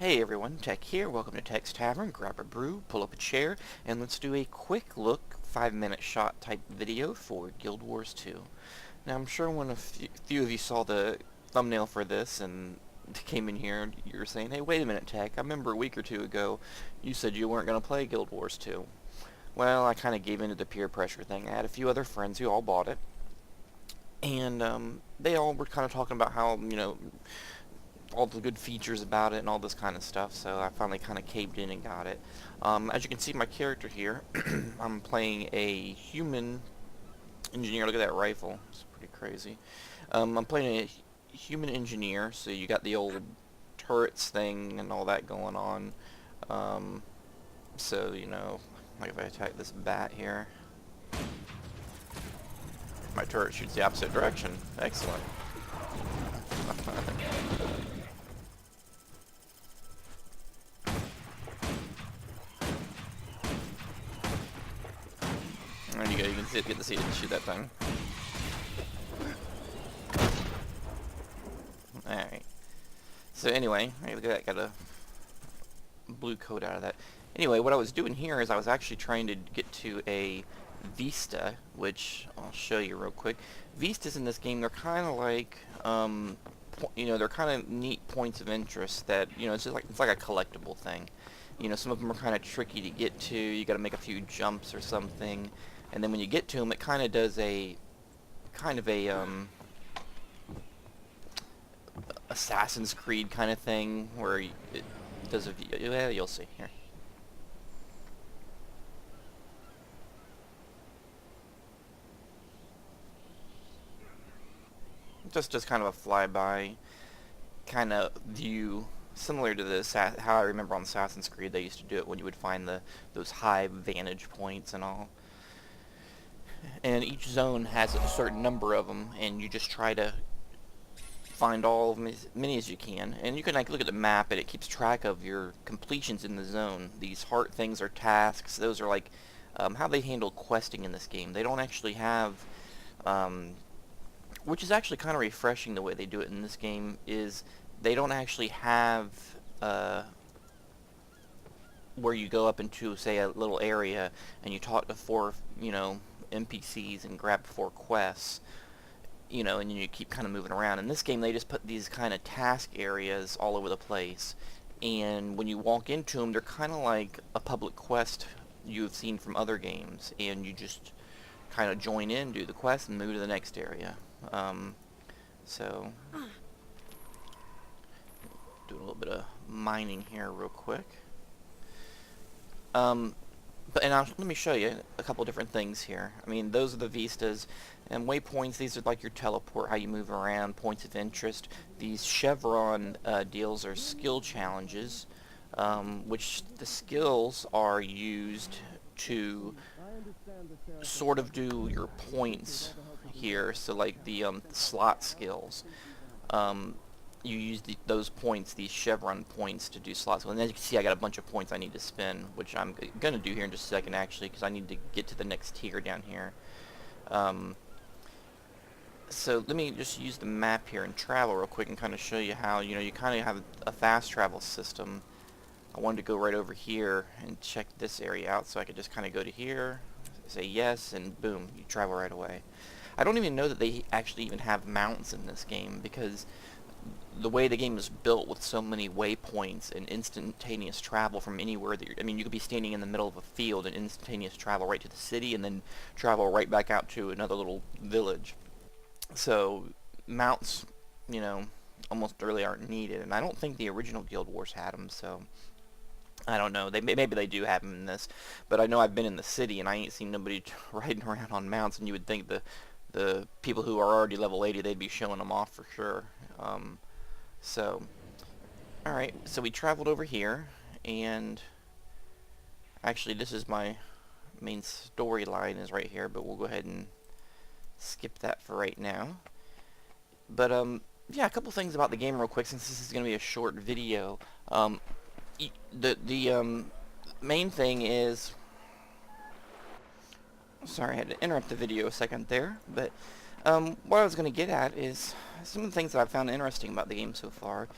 Hey everyone, Tech here. Welcome to Tech's Tavern. Grab a brew, pull up a chair, and let's do a quick look 5-minute shot type video for Guild Wars 2. Now I'm sure when a few of you saw the thumbnail for this and came in here, you were saying, hey wait a minute Tech, I remember a week or two ago you said you weren't going to play Guild Wars 2. Well, I kind of gave in to the peer pressure thing. I had a few other friends who all bought it, and they all were kind of talking about how, all the good features about it and all this kind of stuff, so I finally kind of caved in and got it. As you can see, my character here, I'm playing a human engineer. Look at that rifle. It's pretty crazy. I'm playing a human engineer, so you got the old turrets thing and all that going on. So, like if I attack this bat here, my turret shoots the opposite direction. Excellent. There you go, you can get to see it shoot that thing. Alright. So anyway, look at that, got a blue coat out of that. Anyway, what I was doing here is I was actually trying to get to a Vista, which I'll show you real quick. Vistas in this game, they're kind of like, they're kind of neat points of interest that, it's just like, it's like a collectible thing. Some of them are kind of tricky to get to. You got to make a few jumps or something. And then when you get to them, it kind of does a Assassin's Creed kind of thing where it does well, you'll see here. Just kind of a flyby kind of view, similar to how I remember on Assassin's Creed they used to do it when you would find those high vantage points and all. And each zone has a certain number of them, and you just try to find all of them, as many as you can. And you can look at the map, and it keeps track of your completions in the zone. These heart things are tasks. Those are like how they handle questing in this game. They don't actually have, which is actually kind of refreshing the way they do it in this game, is they don't actually have where you go up into, say, a little area and you talk to four, NPCs and grab 4 quests, and you keep kind of moving around. In this game, they just put these kind of task areas all over the place, and when you walk into them, they're kind of like a public quest you've seen from other games, and you just kind of join in, do the quest, and move to the next area. So, do a little bit of mining here real quick. Let me show you a couple different things here. I mean, those are the vistas, and waypoints, these are like your teleport, how you move around, points of interest. These chevron deals are skill challenges, which the skills are used to sort of do your points here. So like the slot skills. You use those points, these chevron points, to do slots. And as you can see, I got a bunch of points I need to spend, which I'm going to do here in just a second, actually, because I need to get to the next tier down here. So let me just use the map here and travel real quick and kind of show you how, you kind of have a fast travel system. I wanted to go right over here and check this area out, so I could just kind of go to here, say yes, and boom, you travel right away. I don't even know that they actually even have mounts in this game, because the way the game is built with so many waypoints and instantaneous travel from anywhere that you could be standing in the middle of a field and instantaneous travel right to the city and then travel right back out to another little village. So mounts, almost really aren't needed, and I don't think the original Guild Wars had them, so I don't know. Maybe they do have them in this, but I know I've been in the city and I ain't seen nobody riding around on mounts, and you would think the people who are already level 80, they'd be showing them off for sure. So, alright, so we traveled over here, and actually this is my main storyline is right here, but we'll go ahead and skip that for right now. But, yeah, a couple things about the game real quick, since this is going to be a short video. The main thing is, sorry, I had to interrupt the video a second there, but what I was going to get at is some of the things that I've found interesting about the game so far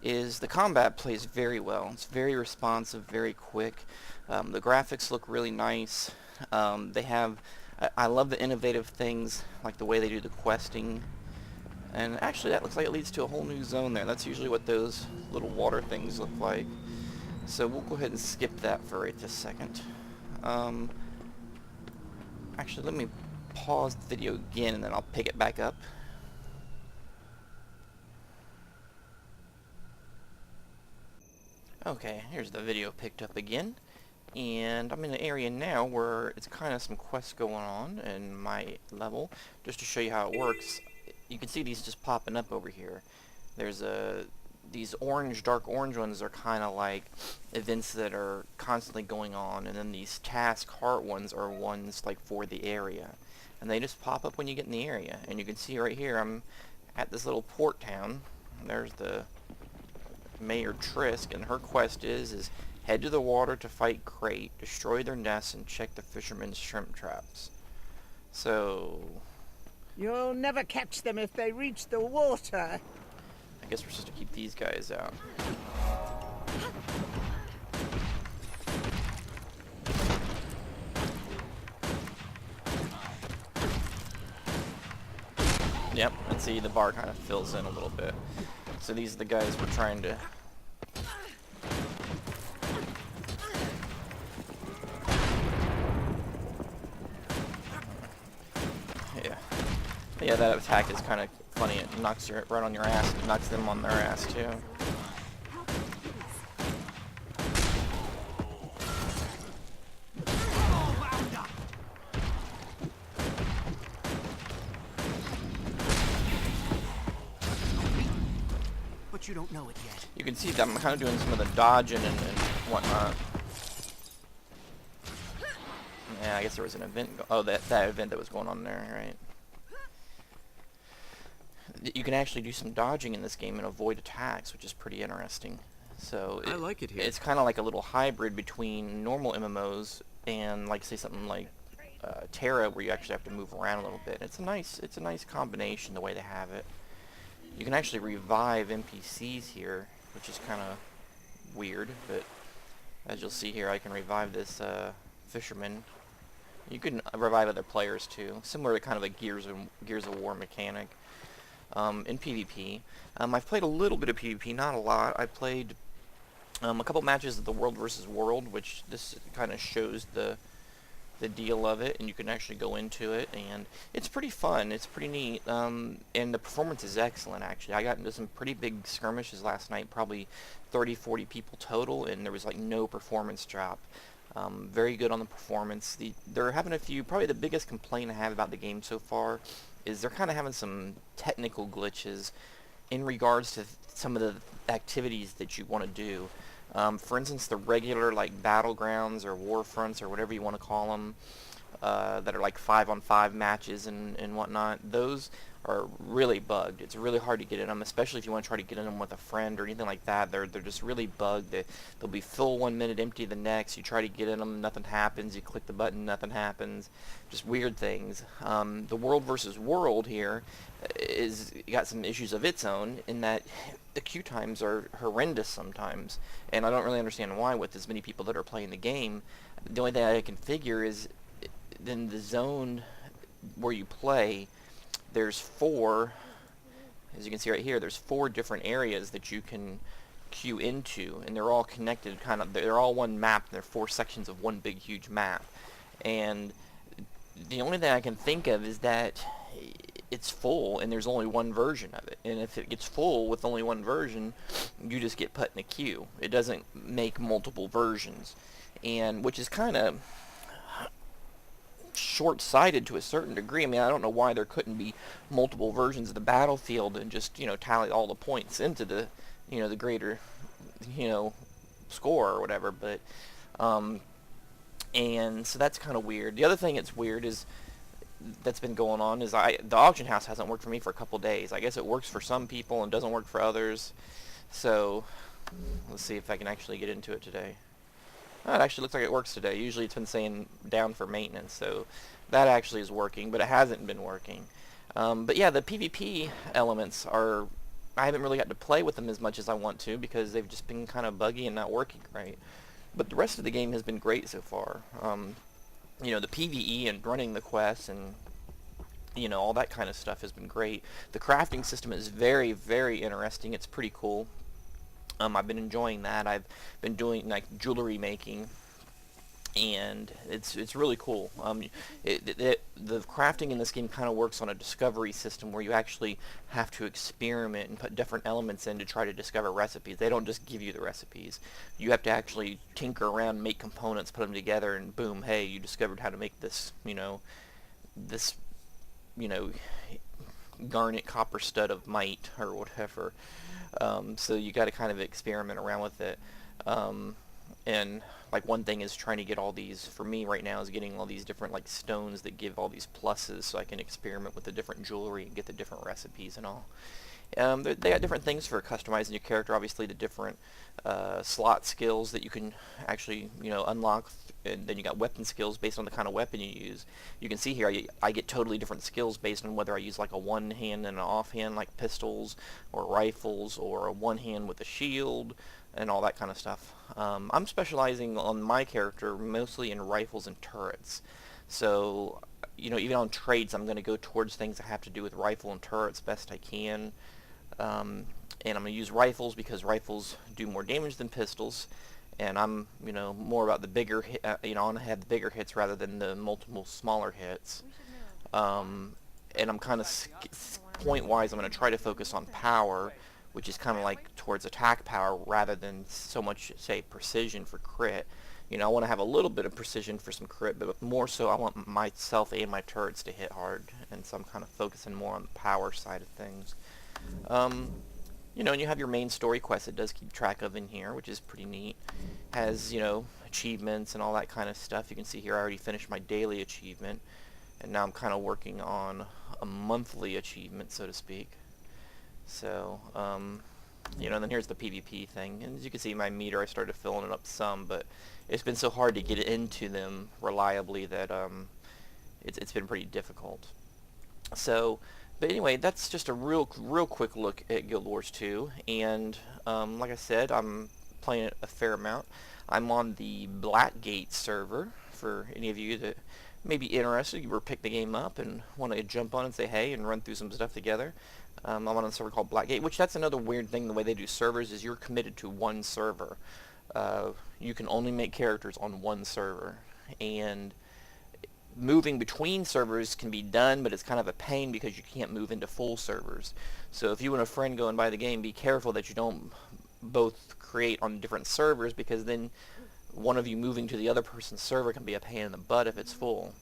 is the combat plays very well. It's very responsive, very quick. The graphics look really nice. They have, I love the innovative things, like the way they do the questing. And actually that looks like it leads to a whole new zone there. That's usually what those little water things look like. So we'll go ahead and skip that for right this second. Actually, let me pause the video again and then I'll pick it back up. Okay, here's the video picked up again. And I'm in an area now where it's kind of some quests going on in my level. Just to show you how it works, you can see these just popping up over here. There's these dark orange ones are kind of like events that are constantly going on, and then these task heart ones are ones like for the area. And they just pop up when you get in the area. And you can see right here, I'm at this little port town. There's the Mayor Trisk, and her quest is head to the water to fight Crate, destroy their nests, and check the fishermen's shrimp traps. So You'll never catch them if they reach the water. I guess we're supposed to keep these guys out. Yep, and see the bar kind of fills in a little bit. So these are the guys we're trying to... Yeah, that attack is kind of funny. It knocks you right on your ass. It knocks them on their ass too. But you don't know it yet. You can see that I'm kind of doing some of the dodging and whatnot. Yeah, I guess there was an event. Oh, that event that was going on there, right? You can actually do some dodging in this game and avoid attacks, which is pretty interesting. So I like it here. It's kind of like a little hybrid between normal MMOs and, like, say something like Terra, where you actually have to move around a little bit. It's a nice combination the way they have it. You can actually revive NPCs here, which is kind of weird, but as you'll see here, I can revive this fisherman. You can revive other players too, similar to kind of a Gears of War mechanic. In PvP. I've played a little bit of PvP, not a lot. I played a couple matches of the World versus World, which this kind of shows the deal of it, and you can actually go into it, and it's pretty fun. It's pretty neat, and the performance is excellent, actually. I got into some pretty big skirmishes last night, probably 30-40 people total, and there was like no performance drop. Very good on the performance. They're having a few, probably the biggest complaint I have about the game so far is they're kind of having some technical glitches in regards to some of the activities that you want to do. For instance, the regular like battlegrounds or war fronts or whatever you want to call them, that are like 5-on-5 matches and whatnot, those are really bugged. It's really hard to get in them, especially if you want to try to get in them with a friend or anything like that. They're just really bugged. They'll be full 1 minute, empty the next. You try to get in them, nothing happens. You click the button, nothing happens. Just weird things. The World versus World here is got some issues of its own in that the queue times are horrendous sometimes, and I don't really understand why with as many people that are playing the game. The only thing I can figure is in the zone where you play, there's 4, as you can see right here, there's 4 different areas that you can queue into, and they're all connected, they're all one map. They're 4 sections of one big huge map, and the only thing I can think of is that it's full and there's only one version of it, and if it gets full with only one version, you just get put in a queue. It doesn't make multiple versions, and which is kind of short-sighted to a certain degree. I mean, I don't know why there couldn't be multiple versions of the battlefield and just, tally all the points into the, the greater, score or whatever, but, and so that's kind of weird. The other thing that's weird is, that's been going on is the auction house hasn't worked for me for a couple days. I guess it works for some people and doesn't work for others, so let's see if I can actually get into it today. Oh, it actually looks like it works today. Usually it's been saying down for maintenance, so that actually is working, but it hasn't been working. But yeah, the PvP elements are I haven't really got to play with them as much as I want to because they've just been kind of buggy and not working right. But the rest of the game has been great so far. You know, the PvE and running the quests and you know, all that kind of stuff has been great. The crafting system is very, very interesting. It's pretty cool. I've been enjoying that. I've been doing like jewelry making, and it's really cool. The crafting in this game kind of works on a discovery system where you actually have to experiment and put different elements in to try to discover recipes. They don't just give you the recipes. You have to actually tinker around, make components, put them together, and boom, hey, you discovered how to make this, this, you know, garnet copper stud of might or whatever. So you got to kind of experiment around with it. And like one thing is trying to get all these, for me right now, is getting all these different like stones that give all these pluses so I can experiment with the different jewelry and get the different recipes and all. They got different things for customizing your character. Obviously, the different slot skills that you can actually, unlock, and then you got weapon skills based on the kind of weapon you use. You can see here I get totally different skills based on whether I use like a one hand and an off hand, like pistols or rifles, or a one hand with a shield, and all that kind of stuff. I'm specializing on my character mostly in rifles and turrets. So, even on traits, I'm going to go towards things that have to do with rifle and turrets best I can. And I'm going to use rifles because rifles do more damage than pistols. And I'm, more about the bigger hit, I want to have the bigger hits rather than the multiple smaller hits. And I'm kind of, point-wise, I'm going to try to focus on power, which is kind of like towards attack power rather than so much, say, precision for crit. I want to have a little bit of precision for some crit, but more so I want myself and my turrets to hit hard, and so I'm kind of focusing more on the power side of things. And you have your main story quest it does keep track of in here, which is pretty neat. Has, achievements and all that kind of stuff. You can see here I already finished my daily achievement, and now I'm kind of working on a monthly achievement, so to speak. So, and then here's the PvP thing. And as you can see, my meter, I started filling it up some, but it's been so hard to get into them reliably that it's been pretty difficult. So, but anyway, that's just a real quick look at Guild Wars 2. And like I said, I'm playing it a fair amount. I'm on the Blackgate server for any of you that may be interested. You ever pick the game up and want to jump on and say hey and run through some stuff together. I'm on a server called Blackgate, which that's another weird thing. The way they do servers is you're committed to one server. You can only make characters on one server, and moving between servers can be done, but it's kind of a pain because you can't move into full servers. So if you and a friend go and buy the game, be careful that you don't both create on different servers, because then one of you moving to the other person's server can be a pain in the butt if it's full.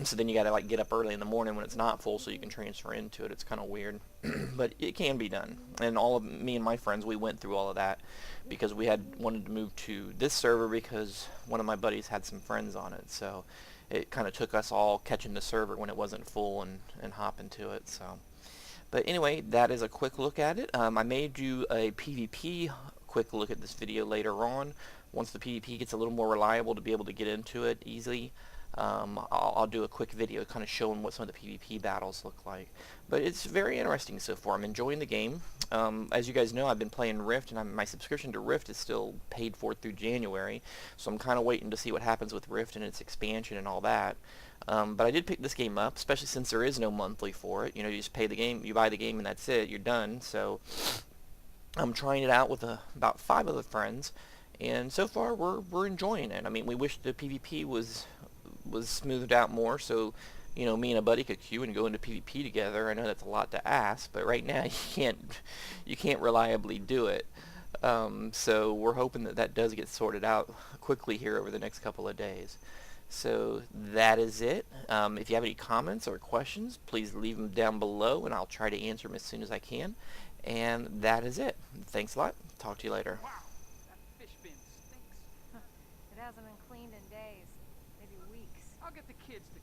So then you gotta like get up early in the morning when it's not full so you can transfer into it. It's kind of weird, but it can be done. And all of me and my friends, we went through all of that because we had wanted to move to this server because one of my buddies had some friends on it. So it kind of took us all catching the server when it wasn't full and hopping to it. So, but anyway, that is a quick look at it. I may do a PvP quick look at this video later on once the PvP gets a little more reliable to be able to get into it easily. I'll do a quick video kind of showing what some of the PvP battles look like. But it's very interesting so far. I'm enjoying the game. As you guys know, I've been playing Rift, and my subscription to Rift is still paid for through January, so I'm kind of waiting to see what happens with Rift and its expansion and all that. But I did pick this game up, especially since there is no monthly for it. You just pay the game, you buy the game, and that's it. You're done. So I'm trying it out with about 5 other friends, and so far we're enjoying it. I mean, we wish the PvP was smoothed out more, so me and a buddy could queue and go into PvP together. I know that's a lot to ask, but right now you can't reliably do it. So we're hoping that does get sorted out quickly here over the next couple of days. So that is it. If you have any comments or questions, please leave them down below, and I'll try to answer them as soon as I can. And that is it. Thanks a lot. Talk to you later. Wow, that fish bin stinks. It hasn't been cleaned in days, maybe weeks. I'll get the kids to